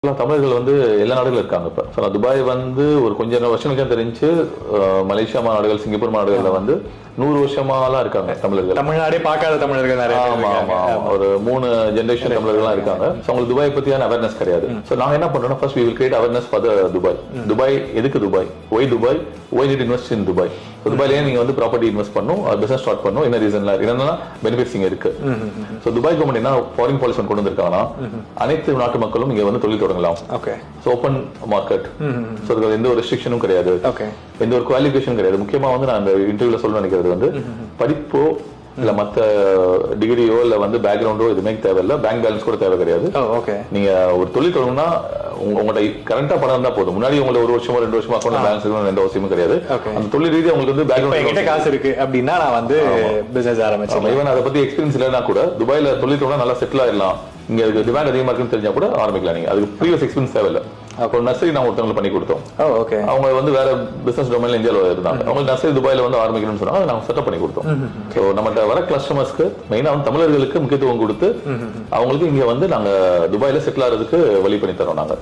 தமிழர்கள் வந்து எல்லா நாடுகளும் இருக்காங்க. இப்போ துபாய் வந்து ஒரு கொஞ்சம் வருஷங்களுக்கு தெரிஞ்சு மலேசியா நாடுகள், சிங்கப்பூர் நாடுகள்ல வந்து 100 வருஷமாலாம் இருக்காங்க தமிழர்கள். தமிழ்நாடே பார்க்காத தமிழர்கள் நிறைய. ஆமா ஆமா, ஒரு 3 ஜெனரேஷன் தமிழர்கள்லாம் இருக்காங்க. அவங்களுக்கு துபாய் பத்தியான அவேர்னஸ் கிடையாது. ஸோ நாங்க என்ன பண்றோம்னா, first we will create awareness for the Dubai. Dubai எதுக்கு Dubai, why Dubai, why need invest in Dubai. துபாயிலேயே நீங்க வந்து ப்ராப்பர்ட்டி இன்வெஸ்ட் பண்ணும், பிசினஸ் ஸ்டார்ட் பண்ணும், என்ன ரீசன்ல என்னன்னா பெனிஃபிட்ஸ் இங்க இருக்கு. ஸோ துபாய் கவர்மெண்ட் என்ன ஃபாரின் பாலிசி கொண்டு வந்திருக்காங்கன்னா, அனைத்து நாட்டு மக்களும் இங்க வந்து தொழில் தொடங்கலாம். Okay. So open market. So அதுக்கு எந்த ஒரு ரெஸ்ட்ரிக்ஷனும் கிடையாது, எந்த ஒரு குவாலிஃபிகேஷன் கிடையாது. முக்கியமா வந்து நான் அந்த இன்டர்வியூல சொல்ல நினைக்கிறது வந்து, படிப்போ இல்ல மத்த டிகிரியோ இல்ல வந்து பேக்ரவுண்டோ எதுவுமே தேவையில்லை, பேங்க் பேலன்ஸ் கூட தேவை கிடையாது. நீங்க ஒரு தொழில் தொடங்கினா உங்கள்கிட்ட கரண்டா பணம் இருந்தா போதும். முன்னாடி உங்களுக்கு 1 வருஷமோ 2 வருஷமா அக்கௌண்ட் பேலன்ஸ் இருக்கணும், எந்த அவசியமும் கிடையாது. அந்த தொழில் ரீதியா உங்களுக்கு வந்து பேக்ரவுண்ட் காசு இருக்கு அப்படின்னா நான் வந்து பிசினஸ் ஆரம்பிச்சேன். ஈவன் அதை பத்தி எக்ஸ்பீரியன்ஸ் இல்லைன்னா கூட துபாயில தொழில் தொடங்கினா நல்லா செட்டில் ஆயிடலாம், இங்க அதுக்கு டிமாண்ட் அதிகமா இருக்குன்னு தெரிஞ்சா கூட ஆரம்பிக்கலாம். நீங்க அதுக்கு ப்ரீவியஸ் எக்ஸ்பீரியன்ஸ் தேவையில்லை. அப்போ நர்சரி நாங்க ஒருத்தவங்களை பண்ணி கொடுத்தோம். அவங்க வந்து வேற பிசினஸ் டொமைன்ல இந்தியாவில் இருந்தாங்க. அவங்க நர்சரி துபாயில வந்து ஆரம்பிக்கணும்னு சொன்னாங்க, நாங்க செட்டப் பண்ணி கொடுத்தோம். ஸோ நம்மகிட்ட வர கஸ்டமர்ஸ்க்கு மெயினா வந்து தமிழர்களுக்கு முக்கியத்துவம் கொடுத்து அவங்களுக்கு இங்க வந்து நாங்க துபாயில செட்டில் ஆகிறதுக்கு வழி பண்ணி தரோம் நாங்க.